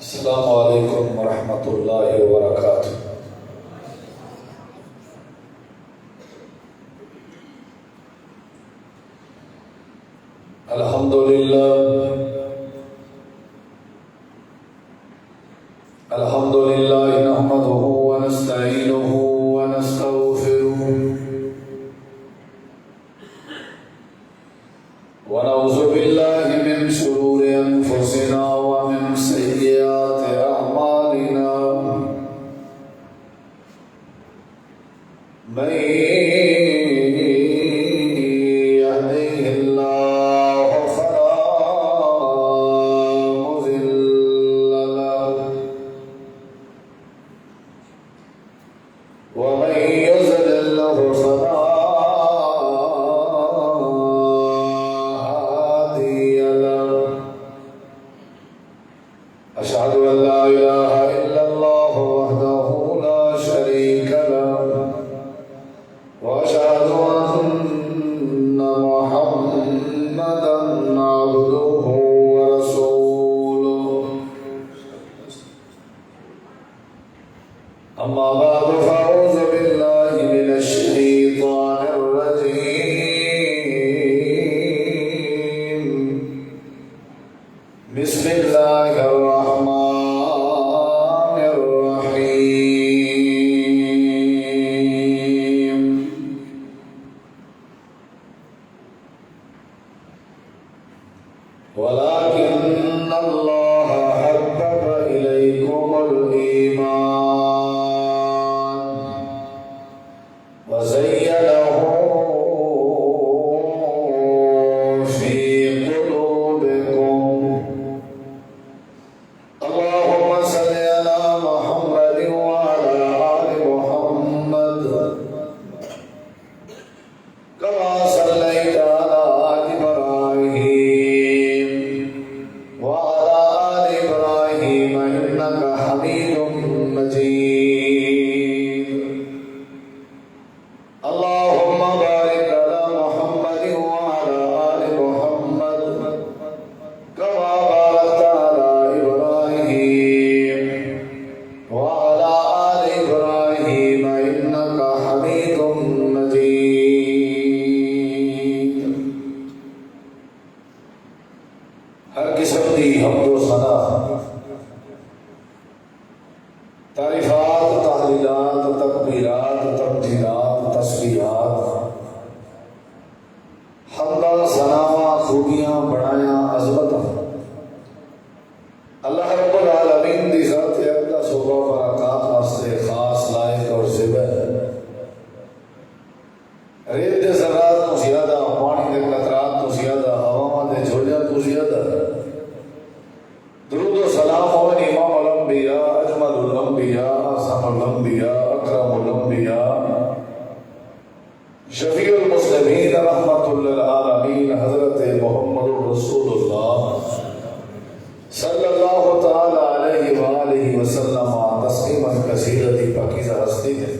السلام علیکم ورحمۃ اللہ وبرکاتہ۔ الحمدللہ نحمده ونستعینه ونستغفره ونعوذ باللہ من شرور انفسنا ومن سیئات اعمالنا من يهده الله فلا مضل له ومن يضلل فلا هادي له أشهد أن لا إله إلا الله وحده لا شريك له وأشهد أن محمدا عبده ورسوله أما بعد فأعوذ بالله من الشيطان الرجيم بسم الله الرحمن الرحيم ولكن الله حبب إليكم الإيمان وزينه في قلوبكم اللهم صل على محمد وعلى آل محمد كما صليت على إبراهيم وعلى آل إبراهيم إنك حميد مجيد اللهم بارك على محمد وعلى آل محمد كما باركت على إبراهيم وعلى آل إبراهيم إنك حميد مجيد۔ ہر قسم کی حمد و ثنا، تعریفات، تحلیلات، تکبیرات، تمجیدات، تسبیحات، حمدہ، ثناواں، خوبیاں، بڑایاں، عظمت اللہ رب العالمین دی ذات اقدس و برکات واسطے خاص لائق اور زیبا ہے۔ ریت دے ذرات تو زیادہ، پانی دے قطرات تو زیادہ، ہواواں دے جھولیاں تو زیادہ درود و سلام ہو امام الانبیاء، اجمل الانبیاء، احسن الانبیاء، اکرم الانبیاء، شفیع المسلمین، رحمت للعالمین، حضرت محمد رسول اللہ صلی اللہ تعالی علیہ وآلہ وسلم تسلیما کثیرا دی پاکیزہ ہستی ہے۔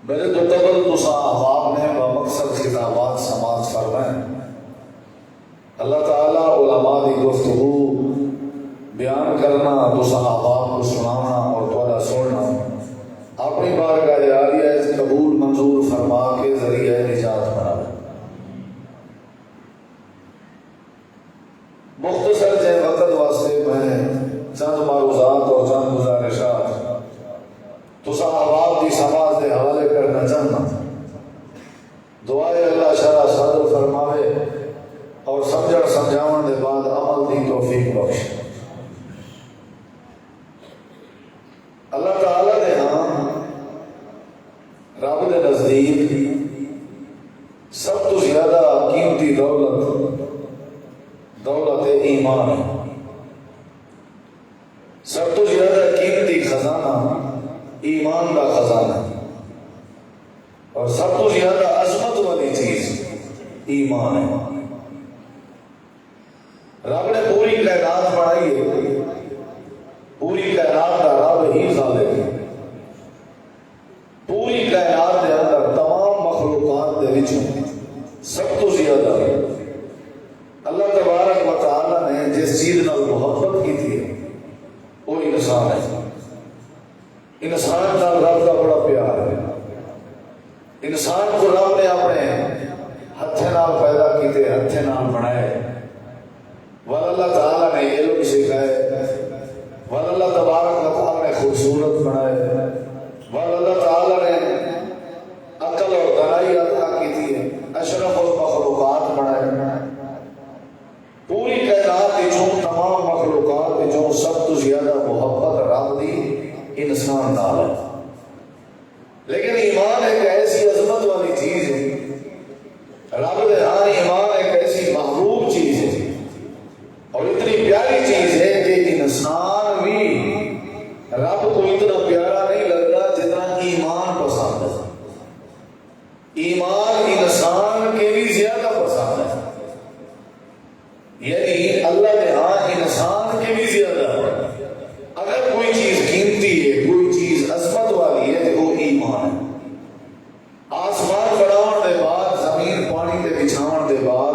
میرے دو قبل تسا احباب نے بمقصد خطابات سماعت فرمائیں۔ اللہ تعالیٰ علماء دی گفتگو بیان کرنا، تسا احباب کو سنانا اور تھوڑا سننا اپنی بارگاہ عالیہ قبول منظور فرما کے ذریعہ نجات بنا لیں۔ مختصر جے وقت واسطے میں چند معروضات اور چند گزارشات تسا احباب دی سماعت دے حوالے کرنا چاہنا۔ دعائے اللہ شرع صدر فرماوے اور سمجھن سمجھاون دے بعد عمل دی توفیق بخش۔ اللہ تعالیٰ نے ہاں رب دے نزدیک سب تو زیادہ قیمتی دولت ایمان ہے۔ سب تو زیادہ قیمتی خزانہ ایمان کا خزانہ ہے، اور سب تو زیادہ عظمت والی چیز ایمان ہے۔ رب نے پوری کائنات بنائی ہے، پوری کائنات کا رب ہی خالق ہے۔ پوری کائنات کے اندر تمام مخلوقات دے وچوں سب تو زیادہ اللہ تبارک و تعالی نے جس جس چیز نال محبت کی تھی وہ انسان ہے. انسان نال رب کا بڑا پیار ہے. انسان کو رب نے اپنے ہتھے نال پیدا کیتے, ہتھے نال بنائے. ول اللہ تعالیٰ نے علم سکھائے, ول اللہ تبارک و تعالیٰ نے خوبصورت بنائے, ول اللہ تعالیٰ نے عقل اور دانائی عطا کی تھی, اشرف المخلوقات بنائے. پوری کائنات جو تمام مخلوقات جو سب تو زیادہ محبت رب دی انسان نال ہے. لیکن ایمان ایک ایسی عظمت والی چیز ہے, رب دے ہاں ایمان ایک ایسی محبوب چیز ہے اور اتنی پیاری چیز ہے کہ انسان بھی رب کو اتنا پیارا نہیں لگتا جتنا ایمان پسند ہے. ایمان انسان کے بھی زیادہ پسند ہے, یعنی اللہ نے ہاں انسان کے بھی زیادہ. اگر کوئی چیز قیمتی ہے, کوئی چیز عظمت والی ہے تو وہ ایمان ہے. آسمان بناؤن دے بعد, زمین پانی دے بچھاؤن دے بعد,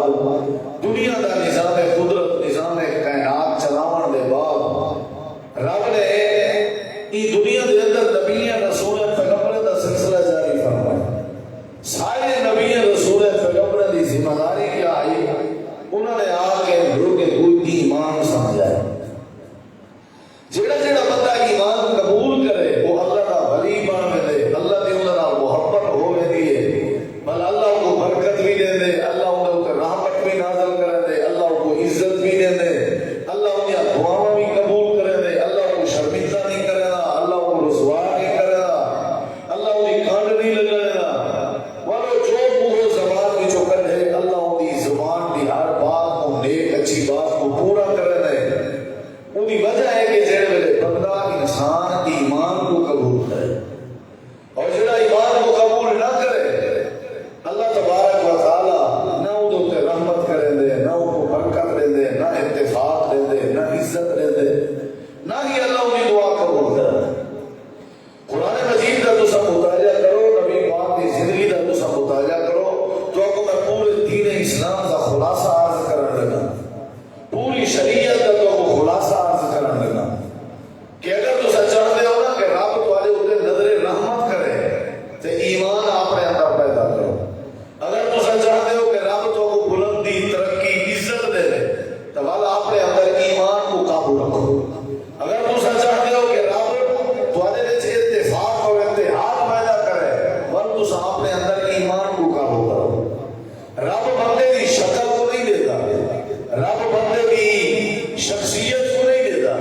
دنیا دا نظام قدرت, نظام کائنات چلاؤن دے بعد رب نے یہ دنیا دے اندر نبیاں رسول پیغمبر دا سلسلہ جاری فرمایا. سارے نبیاں رسول پیغمبر دی ذمہ داری کیا آئی, انہوں نے آ کے لوگ کوئی ایمان سمجھایا. جڑا جڑا بندہ ایمان قبول کرے وہ اللہ کا ولی بن دے, اللہ دی انہاں نال محبت ہوے دی ہے, بل اللہ کو برکت بھی دے دے, اللہ انہاں تے رحمت بھی نازل کرے دے, اللہ کو عزت بھی دے دے, اللہ انہاں دعاواں بھی قبول کرے دے, اللہ کو شرمندہ نہیں کرے گا, اللہ کو رسوا نہیں کرے گا, اللہ انہی کانڈ نہیں لگائے گا. ولو جو منہ زبان وچوں کڈے اللہ انہی زبان دی ہر بات کو نیک اچھی بات کو پورا کرے دے. انہی وجہ ہے کہ جڑے ویلے بندہ انسان ایمان کو قبول کرے اور جڑا ایمان کو قبول نہ کرے اللہ تبارک و تعالی نہ ان تے رحمت کرے دے, نہ ان کو برکت دے دے, نہ اتفاق دے دے, نہ عزت دے دے, نہ ہی اللہ ان کی دعا قبول کرے. قرآن مجید کا تسا مطالعہ کرو, نبی پاک کی زندگی کا تسا مطالعہ کرو تو آپ کو میں پورے دین اسلام کا خلاصہ عرض کرنے لگا, پوری شریعت کا تو خلاصہ عرض کرنے لگا کہ اگر تسا چاہتے ہو نا کہ رب تمہارے اوپر نظر رحمت کرے تو ایمان اپنے اندر پیدا کرو. اگر تسا چاہتے ہو کہ رب تو کو بلندی, ترقی, عزت دے دے تو والا اپنے اندر ایمان کو قابو رکھو. اگر تسا چاہتے ہو کہ رب تمہارے وچ اتفاق اور اتحاد پیدا کرے ول تسا اپنے اندر ایمان کو قابو کرو. رب بندے دی شکل کو نہیں دیتا, رب بندے دی شخصیت کو نہیں دیتا,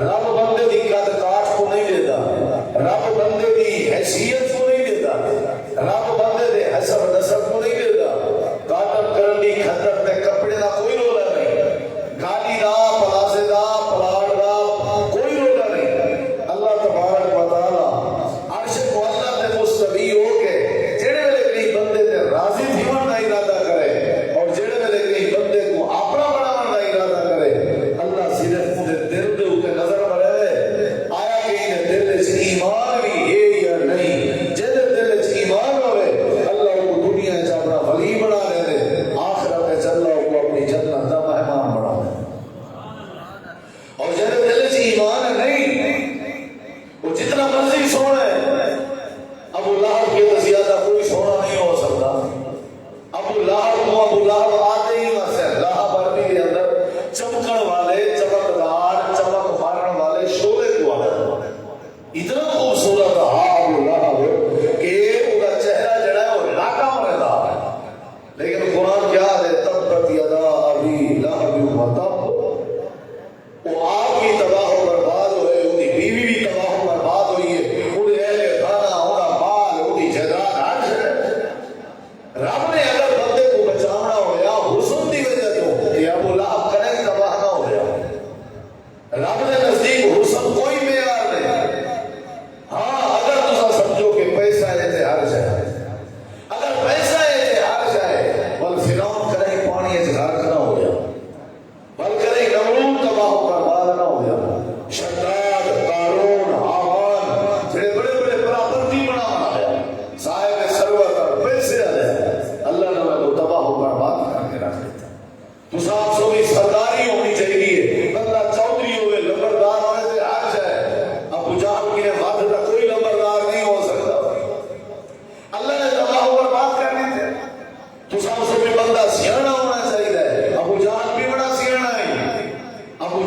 رب بندے دی قد کاٹ کو نہیں دیتا, رب بندے دی حیثیت کو نہیں دیتا, رب بندے دے حسب نسب کو نہیں دیتا. کاٹن کرن دی کھدر تے کپڑے دا کوئی رولا نہیں, گاڑی دا, پلازے دا, پلاٹ دا کوئی رولا نہیں. اللہ تبارک و تعالی عرش معلا تے مستوی ہو کے جڑے ویلے کئی بندے تے راضی تھیون دا ارادہ کرے اور جڑے ویلے کئی بندے کو اپنا بناون دا ارادہ کرے, اللہ صرف اون دے دل دے اوپر نظر مرے آیا کہ ان دل وچ ایمان بھی ہے یا نہیں. جے دل وچ ایمان ہوے اللہ کو دنیا وچ اپنا ولی بنا لے دے, آخرت وچ اللہ کو اپنی جنت دا مہمان بنا لے. اور جے دل وچ ایمان نہیں وہ جتنا مرضی سونا ہے, ابو لہب کے زیادہ کوئی سونا نہیں ہو سکتا. ابو لہب کو ابو لہب آتے ہی وہاں سے لہب عربی کے اندر چمکن والے, چمکدار, چمک مارن والے, شعلے کو آتا. اتنا خوبصورت تھا ابو لہب کہ ان کا چہرہ جڑا ہے وہ لاکا مردا ہے. لیکن قرآن کیا ہے, تبت یدا ابی لہب و تب, وہ آپ کی تباہ و برباد ہوئے, ان کی بیوی بھی تباہ و برباد ہوئی ہے, ان اہل خانہ, ان مال, ان کی جائیداد ہر شے. رب نے اگر بندے کو بچانا ہویا حسن دی وجہ تو کہ ابو لہب کنے تباہ نہ ہویا. رب نے نزدیک حسن کوئی معیار نہیں. ہاں اگر تسا سمجھو کہ پیسہ ہے تے ہر جائے, اگر پیسہ ہے تے ہر جائے, بل فرعون کنے پانی وچ غرق نہ ہویا, بل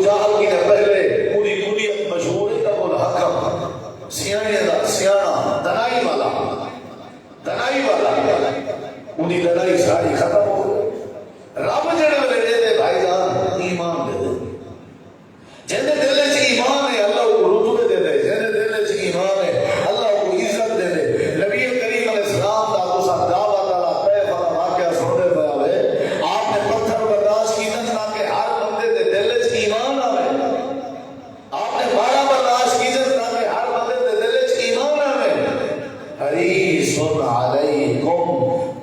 جہل کی نے پہلے پوری کنیت مشہور ہے ابو الحکم سیاح دنائی والا انہی لڑائی ساری ختم ہو گئی. رب جڑے ویلے دے دے بھائی جان ایمان دے دے جن دل وچ ایمان ہے اللہ کو رتبے دے دے جن دل وچ ایمان ہے اللہ کو عزت دے دے. نبی کریم علیہ السلام دا تو سب دعوت والا طیف والا واقعہ سننے پیا ہوئے آپ نے پتھر برداشت کیتا تاکہ ہر بندے دے دل وچ ایمان آوے. آپ نے مارا برداشت کیتا تاکہ ہر بندے دے دل وچ ایمان آوے. حریص علیکم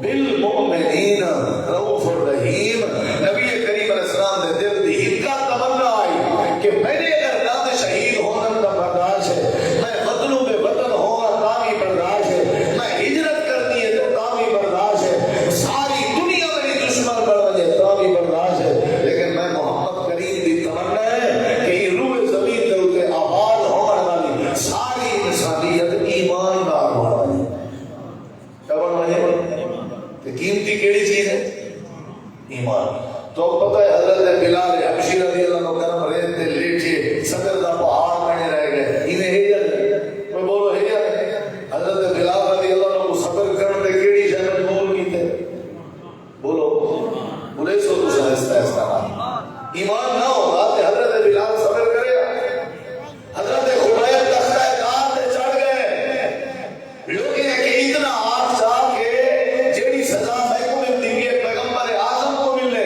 بالمؤمنین رؤوف الرحیم. نبی کریم علیہ السلام نے دل دی ہکا تمنا آئی کہ میں نے اگر نام شہید ہونا کا برداشت ہے میں وطنوں میں وطن ہونا تامی برداشت ہے میں ہجرت کرنی ہے تو تامی برداشت ہے ساری دنیا میری دشمن بڑھ وجے تامی برداشت ہے. لیکن میں محمد کریم دی تمنا ہے کہ یہ روح زمین دے اوتے آباد ہونے والی ساری انسانیت ایماندار ہونے والی. کیا بننا ہے قیمتی کیڑی چیز ہے؟ ایمان. تو پتہ ہے حضرت بلال حبشی رضی اللہ عنہ کرم ریت تے لیٹے صدر دا پہاڑ بنے رہ گئے. انہیں ہے یا نہیں؟ کوئی بولو ہے یا نہیں؟ حضرت بلال رضی اللہ عنہ کو صبر کرنے تے کیڑی شے مجبور کیتے؟ بولو بولے سو تو سہستا ہے ایمان نہ ہوگا تے حضرت بلال صبر کرے گا. حضرت خبیب تختہ دار تے چڑھ گئے لوگ یہ کہ اتنا آگ چاہ کے جیڑی سزا میں کو ملتی ہے پیغمبر اعظم کو ملنے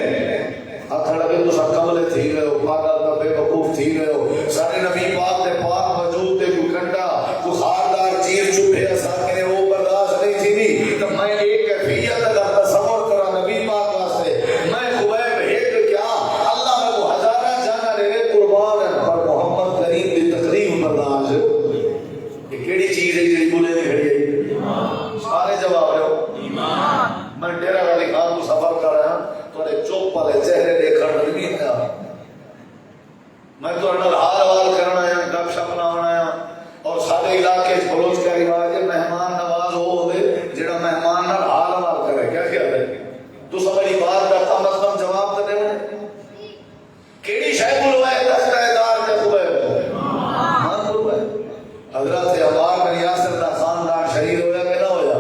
آخر لگے تو سب کملے تھی گئے ہو پاگل کا بے وقوف تھی گئے ہو سارے نبی پاک تے پاک وجود تے کوئی کنڈا کوئی خاردار چیز چھپے ساکنے وہ برداشت نہیں تھی نہیں. تو میں ایک کیفیت کا تصور کرا نبی پاک واسطے میں خبیب ایک کیا اللہ میں وہ ہزارہ جانا رہے قربان ہے پر محمد کریم دی تقریب برداشت یہ کیڑی چیز ہے جی بولے نہیں کھڑی ہے سارے جواب رہو ایمان. میں ڈیرہ والی خان کو سفر کر رہا ہوں تھوڑے چوپ والے چہرے دیکھنا نہیں ہے میں تو انڈر حال حال کرنا ہے گپ شپ لانا ہے. اور سارے علاقے بلوچ کا رواج ہے مہمان نواز ہو دے جڑا مہمان نال حال حال کرے. کیا خیال ہے تو سمجھی بات کا کم از کم جواب تو دے کیڑی شے بلوائے تختہ دار تے خبیب مان بلوائے. حضرت عمار بن یاسر دا خاندان شہید ہویا کہ نہ ہویا؟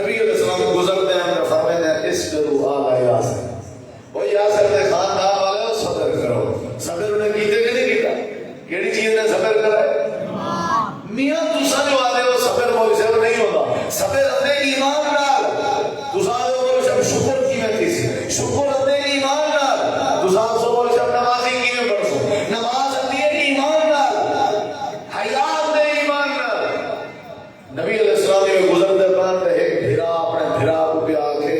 نبی علیہ السلام گزرتے ہیں فرماتے ہیں اسبروا آل یاسر وہ یاسر دے خاندان والے صبر کرو. صبر انہیں کیتے کہ نہیں کیتا؟ کیڑی چیز نے صبر کرا ہے؟ میاں تساں جو آدھے ہو صبر موئی سے نہیں ہوتا. صبر اندے ایمان نال تساں جو بولو شب شکر کی میں کسی شکر اندے ایمان نال تساں سو بولو شب نمازی کی میں پڑھو نماز اندے ایمان نال حیا اندے ایمان نال. نبی علیہ السلام نے گزرتے پہنتے ایک بھیرا اپنے بھیرا کو پہ آکے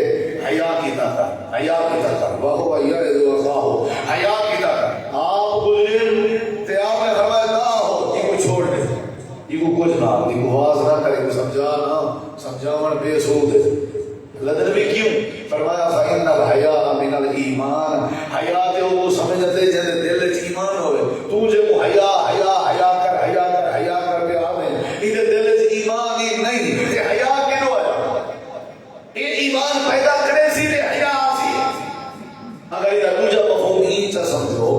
حیا کیتا کر واہو یعظ اخاہ حیا کیتا کر. آپ گزرے تے آپ نے فرمایا نہ ہو یہ کو چھوڑ دے یہ کو کچھ نہ یہ کو واز نہ کرے کو سمجھا نہ سمجھاون بے سود ہے. لدن بھی کیوں فرمایا فإن الحیاء من الایمان. حیا تے وہ سمجھتے جے دل وچ ایمان ہوئے تو جے کو حیا کر کے آوے یہ دل وچ ایمان ہی نہیں تے حیا کیوں آیا؟ یہ ایمان پیدا کرے سی تے حیا آسی. اگر یہ دوجا مفہوم ہی چا سمجھو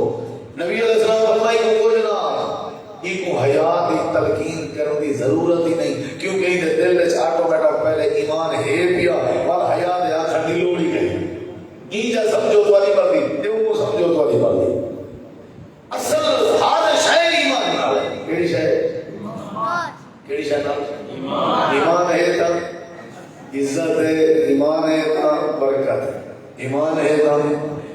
نبی علیہ السلام فرمائی کو کچھ نہ یہ کو حیا دی تلقین کرنے کی ضرورت ہی نہیں کیونکہ یہ دل وچ آٹومیٹک پہلے ایمان ہے پیا اور حیا دے آخر دی لوڑ ہی گئی. یہ جا سمجھو تو والی مرضی تے وہ سمجھو تو والی مرضی. اصل ہر شے ایمان نال ہے. کیڑی شے؟ کیڑی شے نال؟ ایمان ہے تا عزت ہے ایمان ہے تا برکت ہے ایمان ہے تا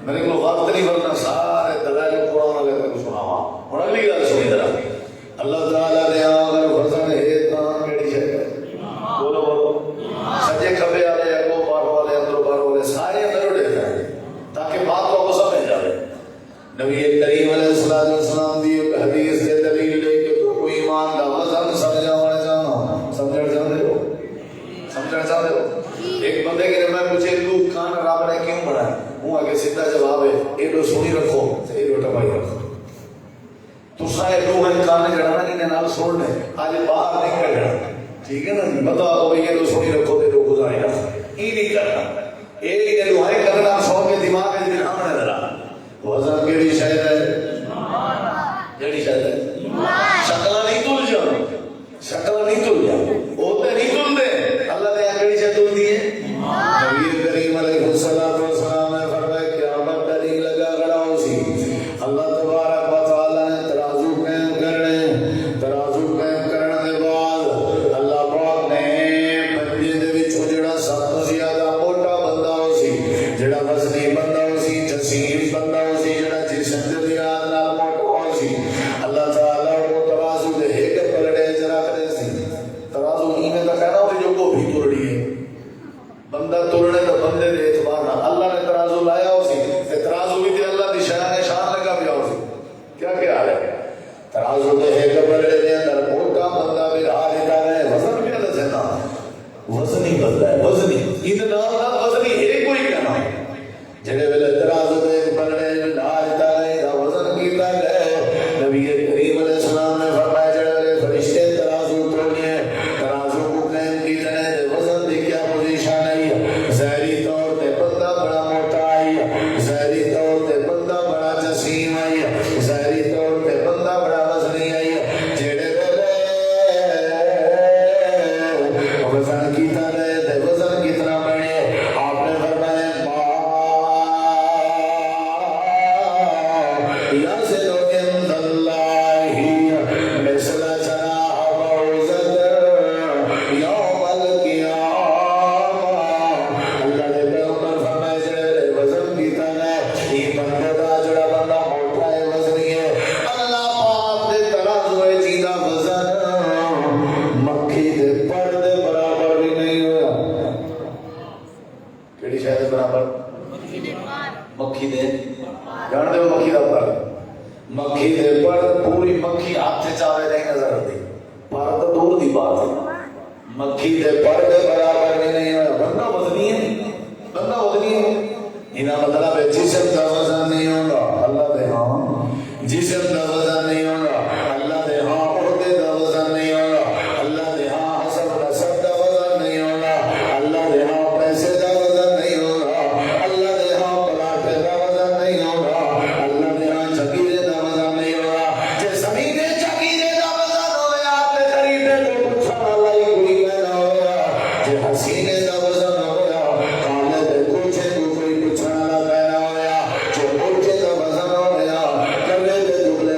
میرے کو وقت نہیں ورنہ سارے دلائل قرآن والے تک سناوا. اور اگلی گل سنی ذرا اللہ تعالی نے اگر فضل ہے تا کیڑی شے بولو بولو سجے کھبے والے اگو پار والے اندر پار والے سارے اندر اڑے جائیں تاکہ بات کو سمجھ جائے. نبی کریم علیہ السلام دی ایک حدیث سے دلیل لے کے کوئی ایمان دا وزن سمجھاونے جانا سمجھڑ جاندے ہو ایک بندے کے میں پوچھے تو کان رب نے کیوں بنایا ہوں آگے سیدھا جواب ہے ایڈو سونی رکھو ایڈو ٹپائی رکھو. تساں ایڈو ہے کان جڑانا انہیں نال سننے آج باہر نہیں کھڑنا ٹھیک ہے نا بتا ہو بھئی ایڈو سونی رکھو ایڈو گزارے رکھو یہ نہیں کرنا. ایک ایڈو ہے کرنا سو کے دماغ میں دکھاونے ذرا وزن کیڑی شے ہے ترازو دے ہے کپڑے دے اندر موٹا بندہ بھی دیتا ہے وزن کیا دسنا وزنی بندہ ہے وزنی اتنا وزنی ہے کوئی کہنا جڑے ویلے ترازو دے کپڑے دیتا ہے وزن کیتا ہے نبی کریم علیہ السلام نے فرمایا جڑے ویلے فرشتے ترازو توڑے ترازو کو قائم کیتے ہیں وزن دی کیا پوزیشن ہے ظاہری طور تے بندہ بڑا موٹا ہے ظاہری طور تے بندہ بڑا جسیم ہے ظاہری طور تے بندہ بڑا وزنی ہے جڑے ویلے وزن کیتا ہے تے وزن کتنا بنے آپ نے فرمایا یاسلو عند اللہ مثل جناح بعوضۃ یوم القیامہ اللہ نے پیغمبر فرمایا جڑے وزن کیتا ہے یہ بندے دا جڑا بندہ موٹا ہے وزنی ہے اللہ پاک دے ترازو جیدا وزن مکھی دے پڑ دے برابر بھی نہیں ہویا کیڑی شے دے برابر مکھی دے جان دے مکھی دا پر مکھی دے پر پوری مکھی ہاتھ چاوے نہیں نظر آتی پر تو دور دی بات ہے مکھی دے پر دے برابر بھی نہیں ہویا بندہ وزنی ہے بندہ وزنی ہے انہاں مطلب ہے جسم دا وزن نہیں ہوگا اللہ دے ہاں جسم دا وزن نہیں ہوگا اللہ دے ہاں عہدے دا وزن نہیں ہوگا اللہ دے ہاں حسب نسب دا وزن نہیں ہوگا اللہ دے ہاں پیسے دا وزن نہیں ہوگا اللہ دے ہاں پلاٹے دا وزن نہیں ہوگا اللہ دے ہاں چکیرے دا وزن نہیں ہوگا جے زمین چکیرے دا وزن ہویا تے غریبے کو پوچھن والا ہی کوئی نہ ہویا جے حسینے دا وزن ہویا کالے دے کوچے کو کوئی پوچھن والا نہ ہویا جو موٹے دا وزن ہویا کرے دے دبلے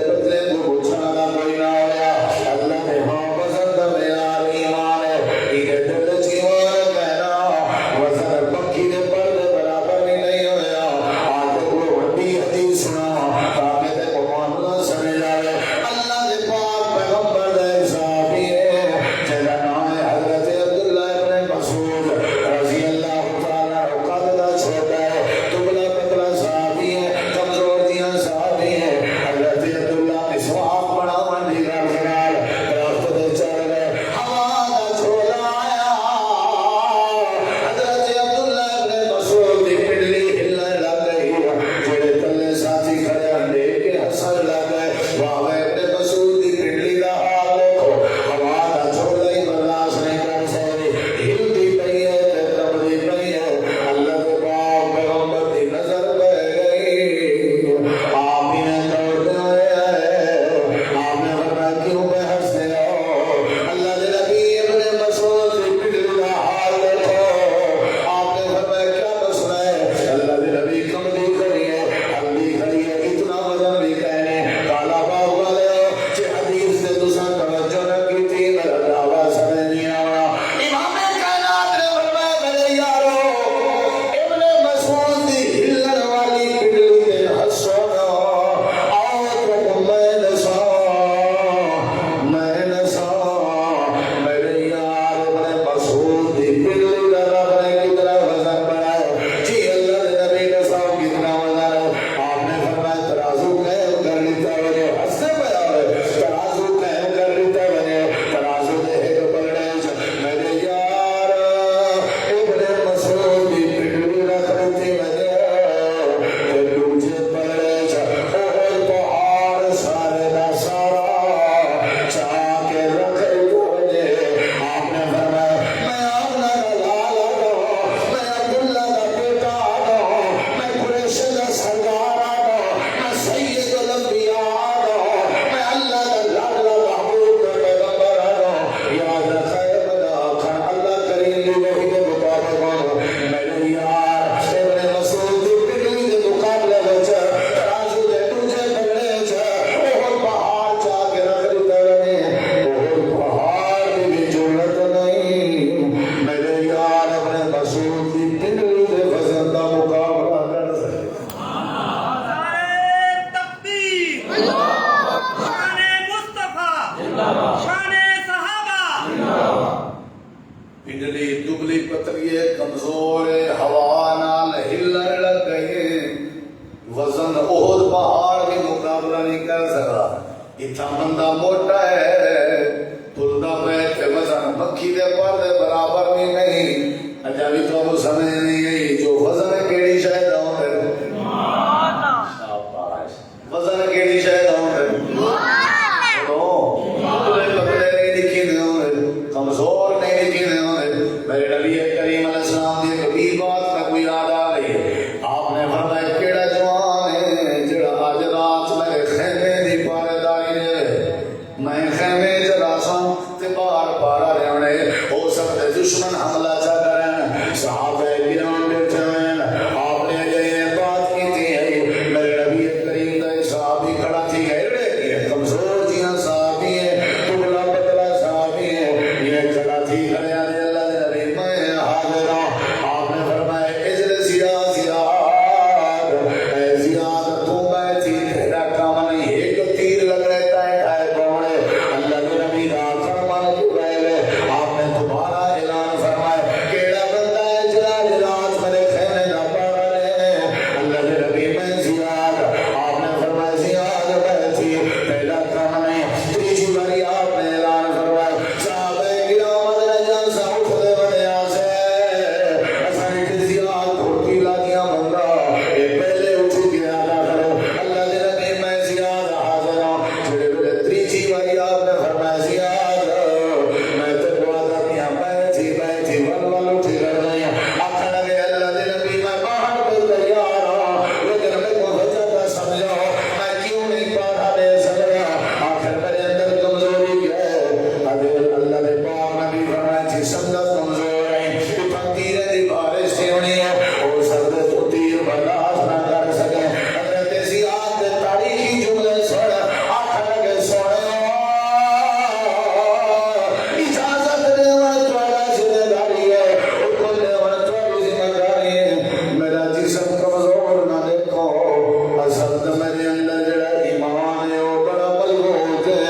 اتنا بندہ موٹا ہے پلدا پہ وزن مکھی دے پر دے برابر بھی نہیں اجا بھی تو کو سمجھ نہیں آئی جو وزن کیڑی شے دا ہوندا شاباش وزن کیڑی شے دا ہوندا تو پتلے نہیں دکھی دے ہوندے کمزور نہیں دکھی دے ہوندے میرے نبی کریم علیہ السلام دی کبھی بات میں کوئی یاد آ گئی آپ نے فرمایا کیڑا جوان ہے جڑا اج رات میرے خیمے دی پہرےداری دے میں خیمے جڑا سا تے باہر پارا رہنے ہو سکتا ہے دشمن حملہ چا کرن صحابہ کرام بیٹھے ہیں آپ نے یہ بات کی تھی میرے نبی کریم دا صحابی کھڑا تھی گئے کمزور جیاں صحابی ہے ٹکڑا پتلا صحابی ہے یہ کھڑا تھی کھڑے اللہ دے نبی میں حاضر ہوں آپ نے فرمایا اجلس یا زیاد اے زیاد تو بیٹھی تیرا کام نہیں ایک تیر لگ رہتا ہے کھائے کوڑے اللہ دے نبی دا فرمان کیوں رہے گئے آپ نے دوبارہ اعلان فرمایا کیڑا بندہ ہے جڑا رات میرے خیمے دا پڑا رہے اللہ دے نبی میں زیاد آپ نے فرمایا زیاد بیٹھی پہلا کام نہیں تیسری باری آپ نے اعلان فرمایا صحابہ کرام نے جان سا اٹھ دے بڑے آسے اساں تے زیاد کھوٹی لاگیاں بندہ اے پہلے اٹھ گیا نہ کرو اللہ دے نبی میں زیاد حاضر ہوں جڑے بڑے تیسری باری آپ نے فرمایا زیاد میں تے دعا کرنی بیٹھی ول اٹھی کر گئی آخر لگے اللہ دے نبی میں باہر پہ تیار ہوں لیکن میں کو وجہ کا سمجھو میں کیوں نہیں پارا دے سکتا آخر میرے اندر کمزوری ہے اللہ دے پاک نبی فرمایا جی سنگت کمزور ہے اتنا تیرے دی بارش سے ہونی ہے اور سردے تو تیر برداشت نہ کر سکے حضرت زیاد دے تاریخی جملے سن آخر لگے سونے اجازت دے تھوڑا ذمہ داری ہے حکم دے تھوڑی ذمہ داری ہے میرا جسم کمزور نہ دیکھو اصل تو میرے اندر جڑا ایمان ہے وہ بڑا مضبوط ہے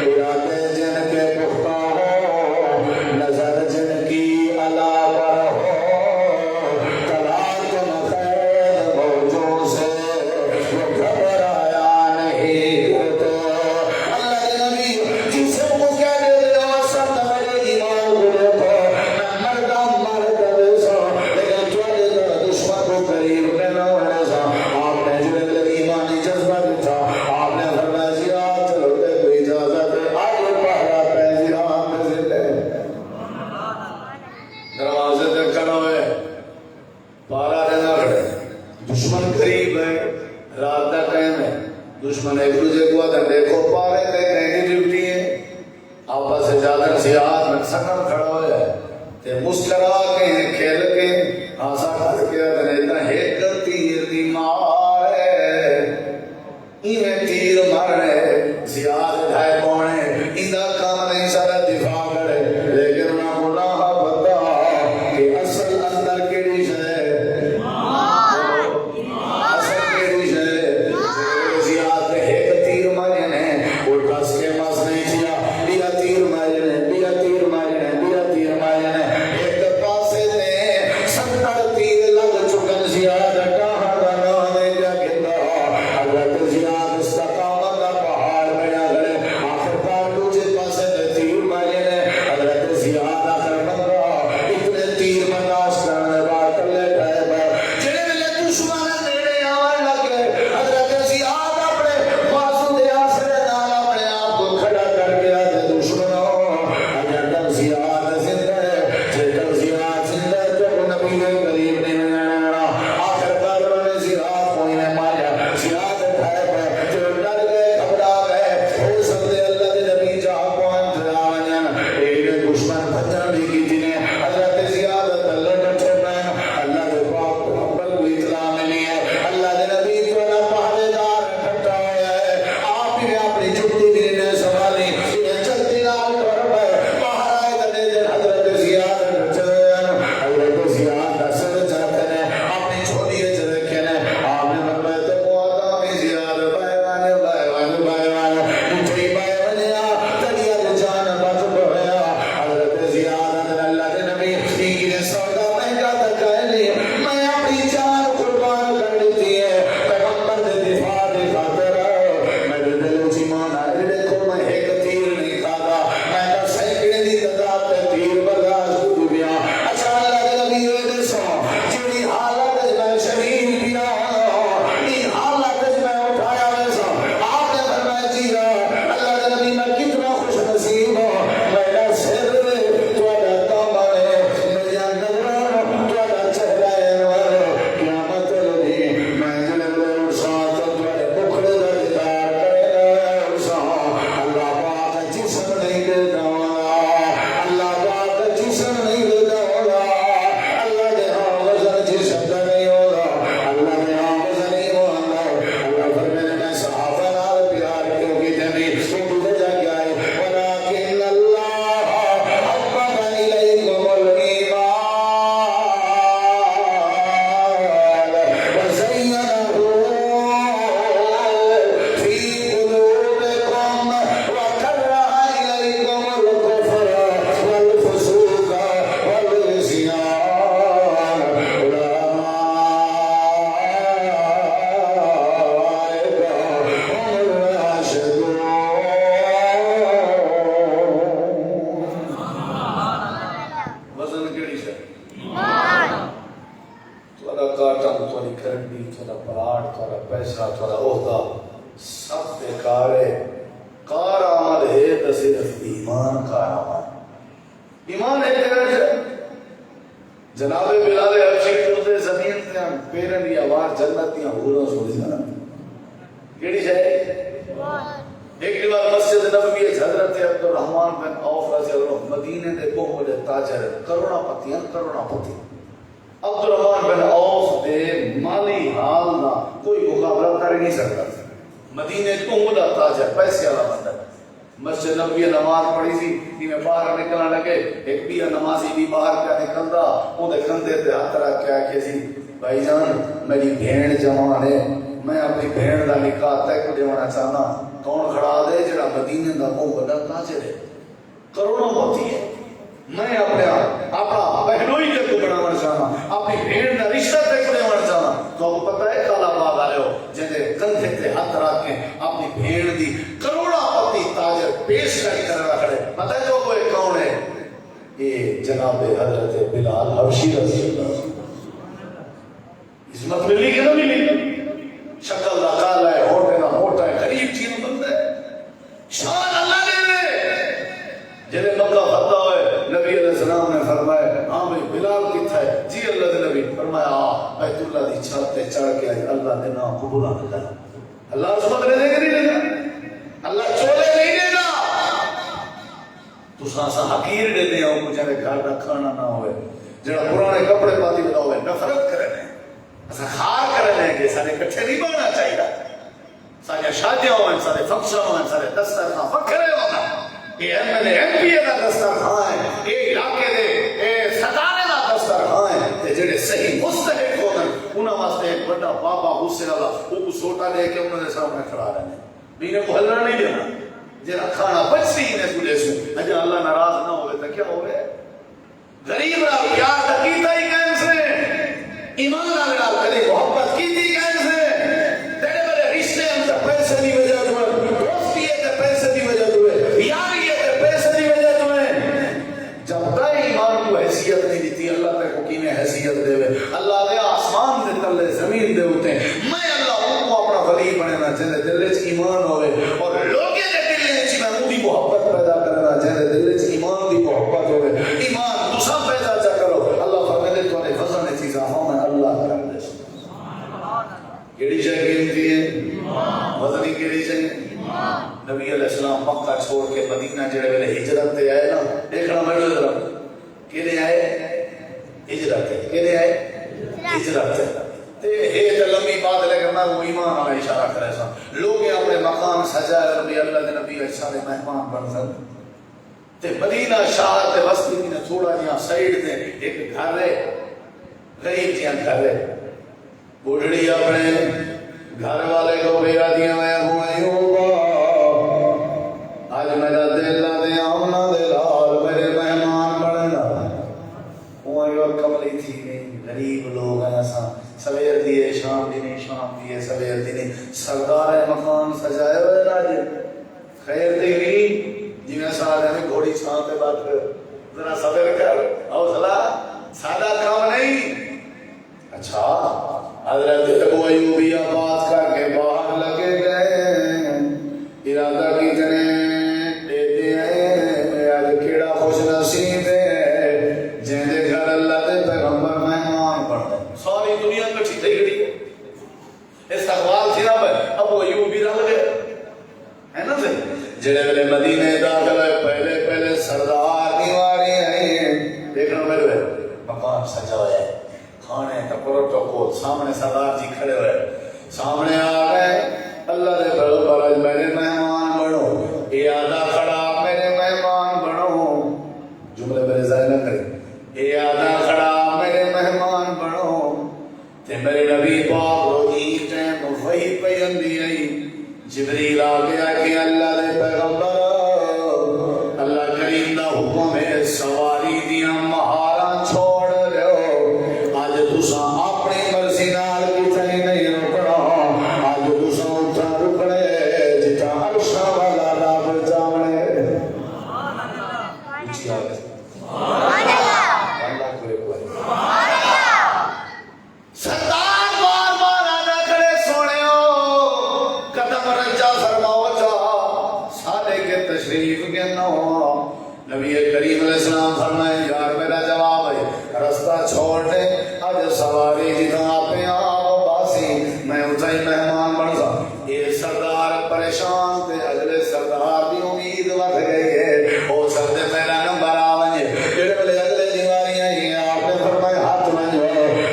ارادے جن کے پختہ ہو نظر جن کی علا پر ہو تلاقم خیر موجوں سے وہ گھبرایا نہیں کرتے اللہ کے نبی جسم کو کہہ دے اصل تو میرے ایمان کو دیکھو میں مردہ مرد سا لیکن تھوڑے دشمن کو قریب لینا ہونے سا آپ نے جو ایمانی جذبہ دکھا آپ نے فرمایا زیاد چلو تے کوئی اجازت ہے آگے پہرا پہ زیاد میں زندے دروازے تے کھڑا ہوئے پارا رہنا کھڑے دشمن قریب ہے رات کا ٹائم ہے دشمن ایک دوسرے کو آتا دیکھو پارے تے کہیں ڈیوٹی ہے آپس سے زیادہ زیاد میں سکم کھڑا ہوئے تے مسکرا کے کھیل کے آسا کھڑ کے اتنا ایک تیر دی مار ہے انہیں تیر مارنے زیاد ڈھائے پونے اندہ کام نہیں سارا دفاع کرے لیکن نہ گناہ بتا کہ اصل اندر کیڑی ہے اصل کیڑی ہے زیاد نے ایک تیر مارنے وہ کس کے مس نہیں کیا بیا تیر مارنے بیا تیر مارنے بیا تیر مارنے ایک پاسے دے 70 تیر لگ چکن زیاد کہاں گانا میں کیا کہتا حضرت زیاد استقامت کا پہاڑ بنا گئے ایک بار مسجد نبوی حضرت عبد الرحمن بن عوف رضی اللہ عنہ مدینے دے بہت بڑے تاجر کروڑا پتی عبد الرحمن بن عوف دے مالی حال دا کوئی مقابلہ کر نہیں سکتا. مدینے کو بڑا تاجر پیسے والا بندہ. مسجد نبوی نماز پڑھی سی کہ میں باہر نکلنا لگے ایک بھی نمازی بھی باہر کا نکلدا اون دے کندھے تے ہاتھ رکھ کے آکھے سی بھائی جان میری بہن جوان ہے میں اپنی بہن دا نکاح طے کروانا چاہنا. کون کھڑا دے جڑا مدینے دا بہت بڑا تاجر ہے کروڑوں موتی ہے. میں اپنا بہنوئی جگ بنانا چاہنا اپنی بہن دا رشتہ طے کروانا چاہنا. تو پتہ ہے کالا باغ والے ہو جے کندھے تے ہاتھ رکھ کے اپنی بہن دی کروڑا پتی تاجر پیش کر رہا کھڑے. پتہ ہے جو کوئی کون ہے؟ یہ جناب حضرت بلال حبشی رضی اللہ عنہ. عظمت ملی کہ نہ ملی؟ شکل دا کالا ہے ہوٹے دا موٹا ہے غریب چیز بندہ ہے. شان اللہ نے جلے مکہ فتح ہوئے نبی علیہ السلام نے فرمایا ہاں بھائی بلال کتھا ہے؟ جی اللہ دے نبی. فرمایا ہاں بیت اللہ دی چھت تے چڑھ کے اللہ دے نام قبول نہ کر. اللہ عظمت دے دے نہیں دے گا اللہ چولے نہیں دے گا. تساں سا حقیر دے دے ہو جڑے گھر دا کھانا نہ ہوئے جڑا پرانے کپڑے پاتی بنا ہوئے نفرت کرے اسا خار کرنے کہ سارے کٹھے نہیں بننا چاہیے. سارے شادیاں ہوئیں سارے فنکشن ہوئیں سارے دسترخوان فکرے ہونا. یہ M L A M P A دا دسترخوان ہے یہ علاقے دے اے صدارے دا دسترخوان ہے تے جڑے صحیح مستحق ہوندے انہاں واسطے ایک بڑا بابا غصے والا وہ سوٹا لے کے انہاں دے سامنے کھڑا رہنے بھی نے کو ہلنا نہیں دینا. جڑا کھانا بچی نے کولے سو اجے اللہ ناراض نہ ہوئے تے کیا ہوئے؟ غریب را پیار تکیتا ہی کہیں سے ایمان نال کدی محبت کی تھی کیسے تیرے بڑے رشتے ہم سے پیسے دی وجہ تمہیں دوستی ہے تے پیسے دی وجہ تمہیں یاری ہے تے پیسے دی وجہ تمہیں. جب تک ایمان کو حیثیت نہیں دیتی اللہ تے کو کینے حیثیت دے وے. اللہ دے آسمان دے تلے زمین دے ہوتے میں اللہ ان کو اپنا ولی بننا چاہتے دل وچ ایمان ہوئے اور لوگے دے دل وچ میں اودی محبت پیدا کرنا چاہتے دل وچ ایمان دی محبت ہوئے. ایمان تساں پیدا چا کرو اللہ فرمائے تواڈے فضل نے چیزاں ہوں اللہ کر دے. کیڑی شے قیمتی ہے؟ وزنی کیڑی شے؟ نبی علیہ السلام مکہ چھوڑ کے مدینہ جڑے ویلے ہجرت تے آئے نا دیکھنا میرے ذرا کیڑے آئے ہجرت تے کیڑے آئے ہجرت تے اے تے لمبی بات لیکن میں وہ ایمان والا اشارہ کرے سا لوگ اپنے مقام سجائے نبی اللہ دے نبی سارے مہمان بن سن تے مدینہ شہر تے بستی نے تھوڑا جہاں سائیڈ تے ایک گھر ہے غریب جہاں گھر ہے بڑھڑی اپنے گھر والے کو بھیجا دیا میں آج میرا دل دے آمنا دے لال میرے مہمان بننا. وہاں اور کملی تھی نہیں غریب لوگ ہیں ایسا سویر دیے شام دینے شام دیے سویر دینے سردار مکان سجائے ہوئے نا جی خیر دی گئی جی میں سارے ہمیں گھوڑی چھان پہ بات کر ذرا صبر کر حوصلہ سادہ کام نہیں. اچھا حضرت ابو ایوبی بات کر کے باہر لگے گئے ارادہ کتنے دیتے ہیں آج کیڑا خوش نصیب ہے جن دے گھر اللہ دے پیغمبر مہمان پڑھتے ساری دنیا کٹھی تھی گئی استقبال تھی نا ابو ایوبی رہ گئے ہے نا سے جڑے ویلے مدینے داخل ہوئے پہلے سردار دیواری آئی دیکھنا میرے مکان سجا ہوا ہے کھانے کا پروٹوکول سامنے سردار جی کھڑے ہوئے سامنے آ گئے اللہ دے پیغمبر میرے مہمان بنو یہ آدھا کھڑا میرے مہمان بنو جملے میرے ذہن میں کریں یہ آدھا کھڑا میرے مہمان بنو تے میرے نبی پاک روحی ٹائم وہی پیغمبری آئی جبریل آ گیا کہ اللہ دے پیغمبر اللہ کریم دا حکم ہے سواری دیاں مہاراں چھوڑ لو آج تساں اپنی مرضی نال کتنے نہیں رکنا آج تساں اتھا رکنے جتا عرشاں والا رب جانے سردار بار بار آنا کھڑے سونے ہو قدم رجا فرماؤ جا سارے کے تشریف کے نو نبی کریم علیہ السلام فرمائے یار میرا جواب ہے رستہ چھوڑ دے آج سواری جتنا آپ آپ باسی میں اتھا ہی مہمان بن سا یہ سردار پریشان تے اگلے سردار دی امید وٹ گئی ہے ہو سکتے پہلا نمبر آ ونجے جڑے ویلے اگلے دیواری آئی ہے آپ نے فرمایا ہاتھ ونجو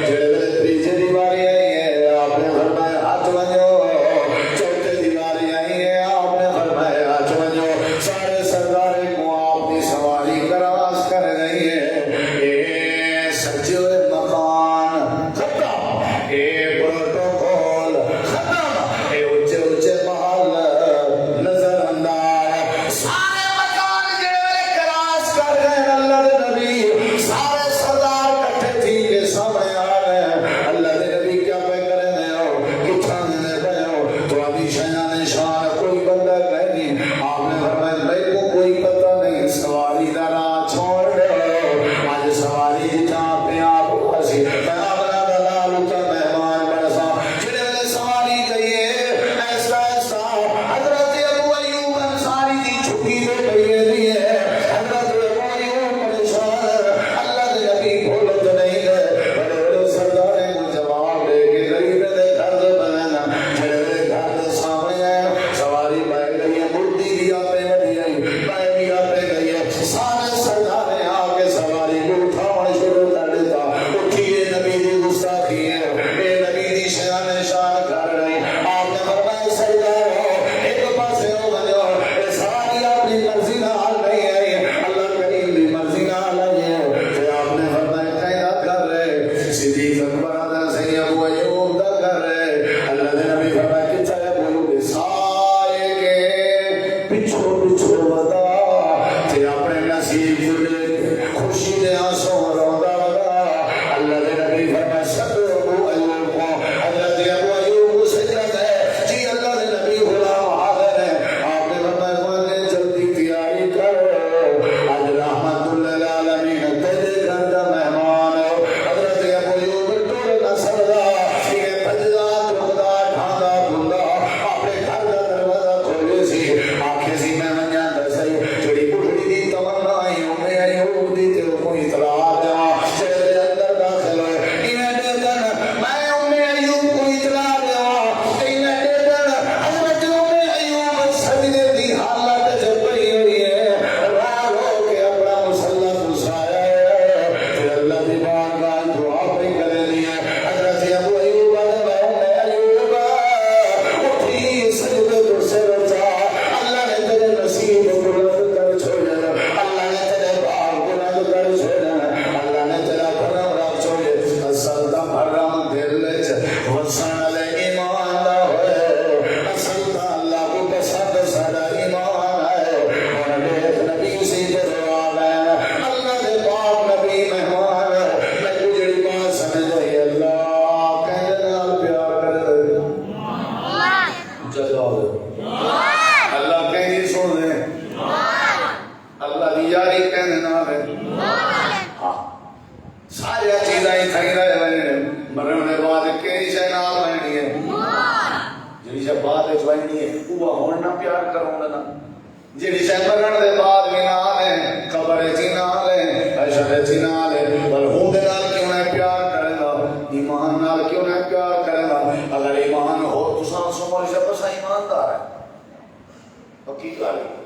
جڑے ویلے تیجے دیواری آئی ہے آپ نے فرمایا ہاتھ ونجو چوتھے دیواری آئی ہے آپ نے فرمایا ہاتھ ونجو سارے سردار کو آپ کی سواری کراس کر گئی ہے اے سجے مکان ختم اے پروٹوکول ختم اے اونچے اونچے محل نظر انداز سارے مکان جڑے کراس کر گئے اللہ دے نبی سارے سردار کٹھے تھی کے سامنے آ رہے ہیں اللہ دے نبی کیا پہ کرے میں ہو کتھا میں پہ ہو تو ابھی شیان شان کوئی بندہ کہہ نہیں آپ نے فرمایا میں کو کوئی پتہ نہیں سواری دا راہ چھوڑ دے آج سواری جہاں پہ آپ ہسی میں اپنا دلال کا مہمان برسا جڑے والے سواری کہیے ایسا ایسا حضرت ابو ایوب انصاری دی چھٹی دے کہیے دیئے حضرت ابو ایوب پریشان اللہ دے نبی بھولت نہیں گئے بڑے بڑے سرداریں کو جواب دے کے غریب دے گھر دے بنانا جڑے والے گھر دے سامنے آئے سواری پہ گئی ہے مردی بھی آتے بڑی آئی پہ بھی آتے گئی ہے سارے سرداریں آ کے سواری کو اٹھاؤں شروع کر دیتا اٹھیے نبی دی گستاخی ہے اے نبی دی شان شان کر رہے آپ نے فرمایا سردار ہو ایک پاسے ہو بنو اے سواری اپنی مرضی نال نہیں آئی اللہ کریم دی مرضی نال آئی ہے کہ آپ نے فرمایا قیدا کر رہے صدیق اکبر آدھا سی ابو ایوب دا کر رہے اللہ دے نبی فرمایا کہ چاہے ابو ایوب سائے کے پچھو پچھو ودا تے اپنے نصیب جڑے خوشی دے آنسوں روندا ودا اللہ دے نبی فرمایا سب ابو ایوب کو حضرت ابو ایوب سجدہ ہے جی اللہ دے نبی غلام حاضر ہے آپ نے فرمایا مانے جلدی تیاری کرو آج رحمت للعالمین تیرے گھر دا مہمان ہو حضرت ابو ایوب ٹوڑ نہ سکدا یہ بجدا ٹرکدا ڈھاندا بھوندا اپنے گھر دا دروازہ کھولے سی آنکھیں سی میں منجا دسائی جڑی بڑھڑی دی تمنا آئی ہمیں ایوب دی تے کوئی اطلاع دیا چہرے اندر داخل ہوئے انہیں دے دن میں ہمیں ایوب کو اطلاع دیا انہیں دے دن حضرت ہمیں ایوب سجدے دی حالت جب پئی ہوئی ہے رو رو کے اپنا مسلح گسایا ہے پھر اللہ دی بارگاہ دعا پہ کرے لیے حضرت ابو ایوب نے ایوب اٹھی سجدے تو سے رچا اللہ نے تیرے نصیب بلند کر چھوڑے اللہ نے تیرے بار بلند کر چھوڑے اللہ نے تیرا بھرم رکھ چھوڑے اصل دا بھرم دل چ وسن لے ایمان دا ہوئے اصل دا اللہ کو پسند سارا ایمان ہے اور دیکھ نبی سی دعا ہے اللہ دے پاک نبی مہمان میں جڑی بات سمجھ آئی اللہ کہنے نال پیار کرے جواب اللہ کہیں سن دے اللہ دی یاری کہنے نال ہے ہاں سارے چیزاں ہی تھئی رہے مرن دے بعد کئی شے نال رہنی ہے جڑی شے بعد وچ رہنی ہے وہ ہن نہ پیار کروں گا جڑی شے مرن دے بعد بھی نال ہے قبر وچ نال ہے حشر وچ نال ہے پر ہوں دے نال کیوں نہ پیار کرے گا ایمان نال کیوں نہ پیار کرے گا اگر ایمان ہو تو سان سمجھ سے بس ایماندار ہے پکی گل ہے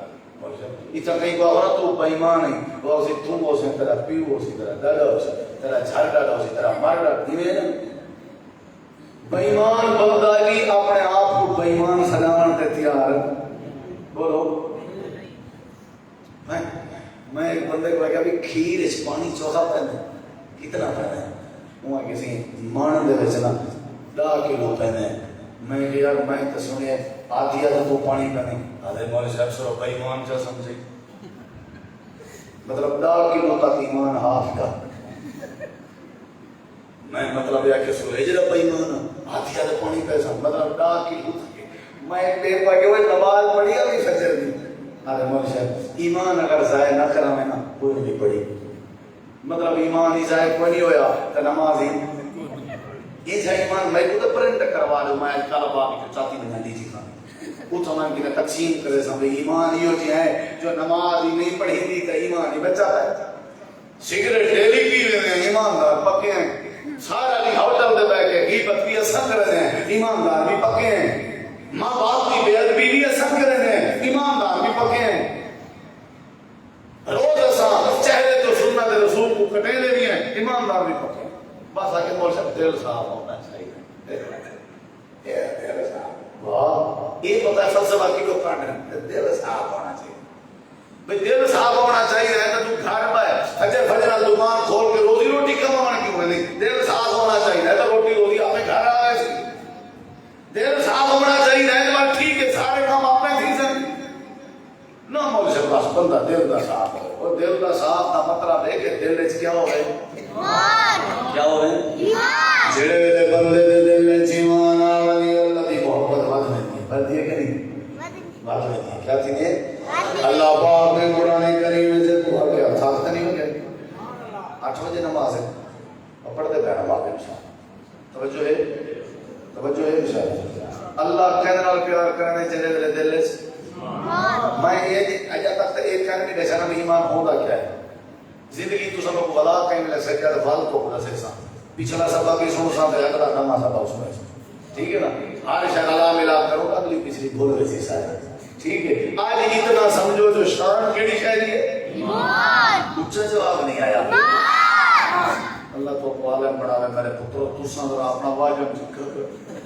اتنا کئی بار تو بےمان ہے وہ اسی تو ہو سے تیرا پیو ہو سے تیرا دادا ہو سے تیرا جھاڑا ہو سے تیرا مردا دیوے نا بےمان بندہ بھی اپنے آپ کو بےمان سنان تے تیار بولو میں ایک بندے کو کہا کہ کھیر وچ پانی چوکھا پیندا کتنا پیندا ہے وہ کسی مان دے وچ نا 10 کلو پیندا ہے میں کہ یار میں تے سنیا آدھی تو پانی پیندا آدھے مولوی صاحب سو بےمان چا سمجھے مطلب 10 کلو تک ایمان ہاتھ کا میں مطلب یہ کہ سو ہجرت بےمان آدھی تو پانی پیسہ مطلب 10 کلو تک میں بے پاگے ہوئے نماز پڑھی ابھی فجر دی آدھے مولوی صاحب ایمان اگر ضائع نہ کرا میں نا کوئی نہیں پڑھی مطلب ایمان ہی ضائع کوئی نہیں ہویا تو نماز ہی یہ جا ایمان میں کو تو پرنٹ کروا دوں میں طلبا کی چاہتی بنا دیجیے گا وہ تو میں کہ تقسیم کرے سب ایمان یہ ہوتی ہے جو نماز ہی نہیں پڑھی دی تو ایمان ہی بچا ہے سگریٹ ڈیلی پی رہے ہیں ایماندار پکے ہیں سارا بھی ہوٹل دے بیٹھ کے غیبت بھی سنگ رہے ہیں ایماندار بھی پکے ہیں ماں باپ کی بے ادبی بھی کو کاٹنا دل صاف ہونا چاہیے بھئی دل صاف ہونا چاہیے ہے تو گھر میں اچھا فجر دکان کھول کے روزی روٹی کمانا کیوں نہیں دل صاف ہونا چاہیے ہے تو روٹی روزی آپ کے گھر آ گئے دل صاف ہونا چاہیے ہے تو ٹھیک ہے سارے کام آپ نے تھی سکتے نہ مول سے بس بندہ دل دا صاف ہو اور دل دا صاف کا مطلب ہے کہ دل وچ کیا ہوئے ایمان کیا ہوئے ایمان جڑے ویلے بندے دے دل وچ ایمان آوے اللہ دی محبت ود نہیں بڑھتی ہے کہ نہیں ود نہیں کیا تھی ہے اللہ پاک نے قرآن کریم میں سے دعا کیا تھاک نہیں ہو گیا 8 بجے نماز ہے اور پڑھتے پہ نماز انشاءاللہ توجہ ہے انشاءاللہ اللہ کہنے نال پیار کرنے چلے ویلے دل وچ میں یہ اجا تک ایک کہنے بھی دیکھا نا ایمان ہوگا کیا ہے زندگی تو سب کو بلا کہیں ملے سکیا تو فال تو بلا سکسا پچھلا سبا کی سنو سان دے اگلا نما سبا اس میں ٹھیک ہے نا ہر شاید اللہ ملا کرو اگلی پچھلی بھول ویسی سارے ٹھیک ہے آج اتنا سمجھو جو شان کیڑی شاید ہے ایمان اچھا جواب نہیں آیا اللہ تو عالم بڑھاوے میرے پترو تو سان ذرا اپنا واجب ذکر کر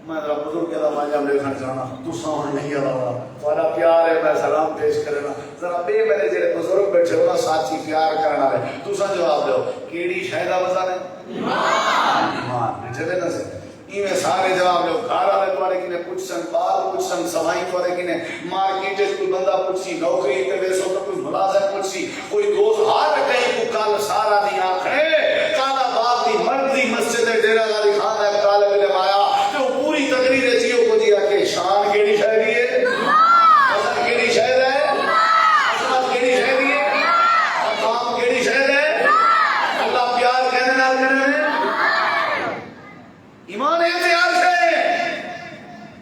میں ذرا بزرگ کا واجب دیکھنا چاہنا تو سان نہیں آیا تھوڑا پیار ہے میں سلام پیش کرنا ذرا بے میرے جڑے بزرگ بیٹھے ہو نا ساتھی پیار کرنا ہے تو سان جواب دو کیڑی شاید آوازہ نے ایمان ایمان بیٹھے نا سے میں سارے جواب لو گھر والے تمہارے کنے پوچھن بال پوچھن سمائی تمہارے کنے مارکیٹ وچ کوئی بندہ پوچھی نوکری تے ویسو تو کوئی ملازم پوچھی کوئی دوست ہار کہیں کو کل سارا دی آنکھیں کالا باغ دی مرضی مسجد ڈیرہ غازی خان ہے طالب علم آیا تو پوری تقریر چیو کو دیا کہ شان کیڑی شاعری ہے اصل کیڑی شاعر ہے اصل کیڑی شاعری ہے مقام کیڑی شاعر ہے اللہ پیار کہنے نال کرے ایمان اختیار ہے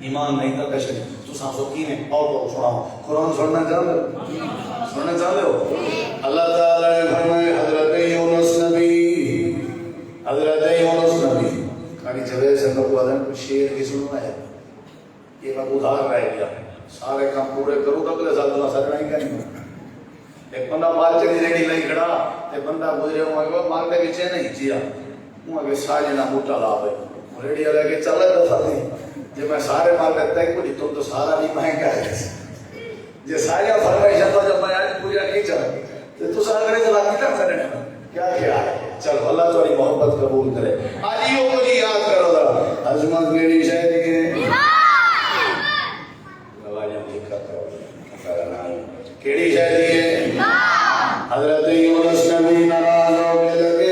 ایمان نہیں تو کچھ نہیں تو سانسو کی نے اور تو سناؤ قرآن سننا چاہتے ہو اللہ تعالی نے فرمائے حضرت یونس نبی کھانی جوید سے لوگ آدم کو شیر کی سننا ہے یہ میں ادھار رہ گیا سارے کام پورے کرو تو اگلے سال تمہیں سکنا ہی کہیں ایک بندہ مال چلی ریڈی لئی کھڑا ایک بندہ گزرے ہوں مال کے پیچھے نہیں جیا ہوں سارے نہ موٹا لا پہ ریڈی لے کے چل رہا تھا جب میں سارے مال لیتا ہے کچھ تم تو سارا بھی مہنگا ہے جی سارے فرمائشاں تو جب میں آج پورا نہیں چلا تو سارا کرے چلا کتنا کرنے کیا کیا ہے چلو اللہ تمہاری محبت قبول کرے آج یہ کو جی یاد کرو ذرا عظمت میری شاید کی کیڑی شاید کی حضرت یونس نبی ناراض ہو کے لگے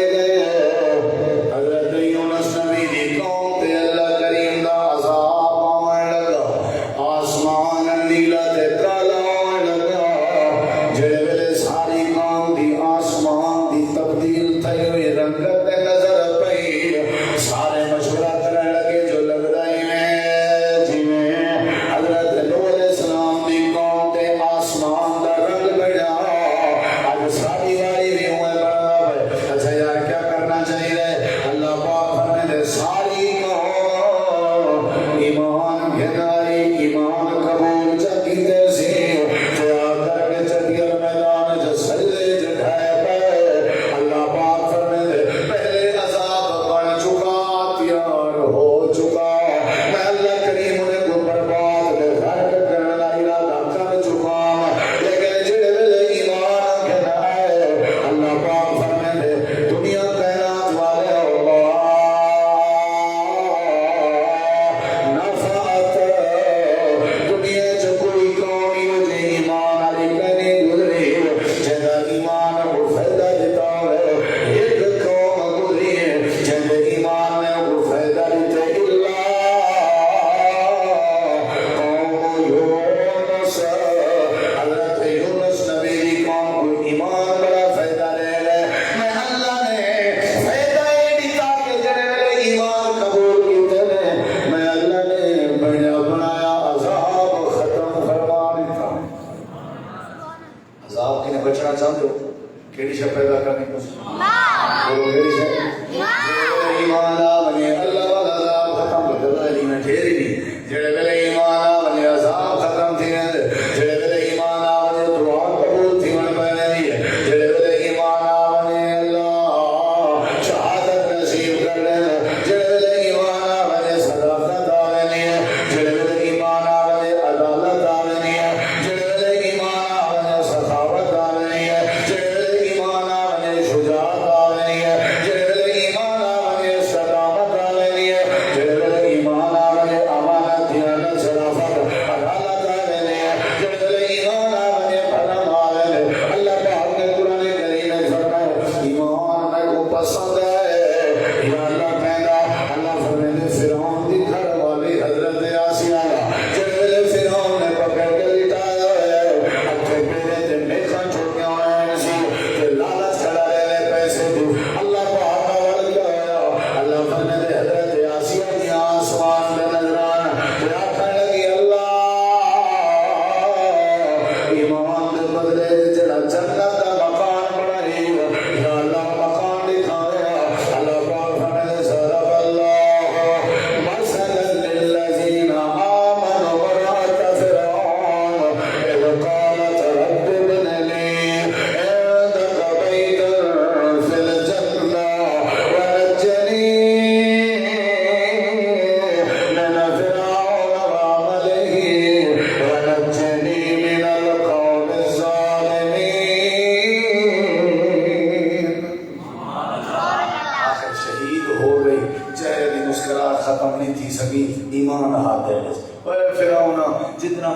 عدالت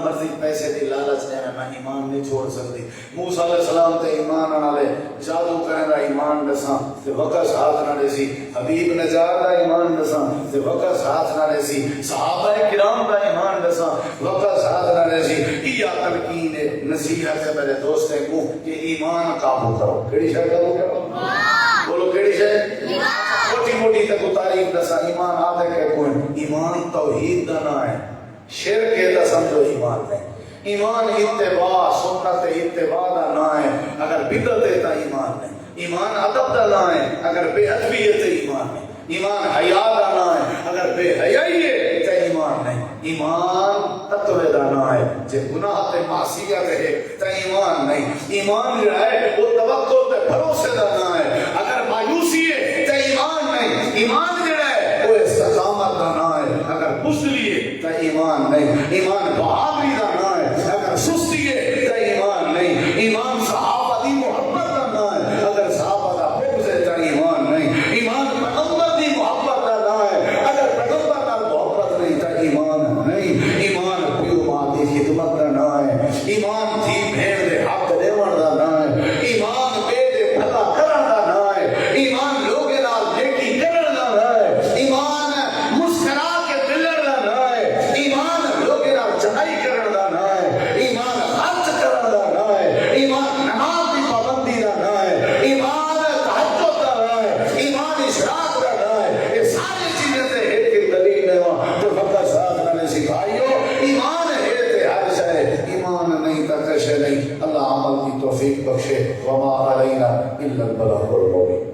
مرضی پیسے دی لالچ نے میں ایمان نہیں چھوڑ سکتی. موسیٰ علیہ السلام تے ایمان والے جادو کرن دا ایمان دساں تے وقت ساتھ نہ دسی. حبیب نجار دا ایمان دساں تے وقت ساتھ نہ دسی. صحابہ کرام دا ایمان دساں وقت ساتھ نہ دسی. یا تلقین نصیحت ہے میرے دوستوں کو کہ ایمان قابو کرو. کیڑی شے قابو کرو؟ بولو کیڑی شے؟ موٹی موٹی تک تاریخ دسا. ایمان آدھے کہ کوئی ایمان توحید دا نہ ہے, شرک ہے تا سمجھو ایمان نہیں. ایمان اتباع سنت اتباع دا نہ ہے, اگر بدعت ہے تا ایمان نہیں. ایمان ادب دا نہ ہے, اگر بے ادبی ہے تا ایمان نہیں. ایمان حیا دا نہ ہے, اگر بے حیائی ہے تا ایمان نہیں. ایمان تقوی دا نہ ہے, جے گناہ تے معصیت ہے تا ایمان نہیں. ایمان جو ہے وہ توکل تے بھروسے دا نہ ہے, اگر مایوسی ہے تا ایمان نہیں. ایمان جو ہے وہ استقامت دا نہ ہے, اگر بزدلی ہے تا ایمان نہیں. ایمان بہادری دا نہ ہے, اگر سستی ہے تا ایمان نہیں. ایمان صحابہ دی محبت دا نہ ہے, اگر صحابہ دا بغض ہے تا ایمان نہیں. ایمان پیغمبر دی محبت دا نہ ہے, اگر پیغمبر دا محبت نہیں تا ایمان نہیں. ایمان پیو ماں دی خدمت دا نہ ہے, ایمان تھی بھیڑ دے حق دیون دا نہ ہے, ایمان بے دے بھلا کرن دا نہ ہے, ایمان لوگے نال نیکی کرن دا نہ ہے, ایمان مسکرا کے دلر دا نہ ہے, ایمان لوگے نال چڑھائی کرن دا نہ ہے, ایمان خرچ کرن دا نہ ہے, ایمان نماز دی پابندی دا نہ ہے, ایمان تہجد دا نہ ہے, ایمان اشراق دا نہ ہے. یہ ساری چیزیں تے ایک دلیل ہے جو فقط صاحب نے سکھائیو. ایمان ہے تے ہر شے, ایمان نہیں تا کشے نہیں. اللہ عمل کی توفیق بخشے. وما علینا الا البلاغ المبین.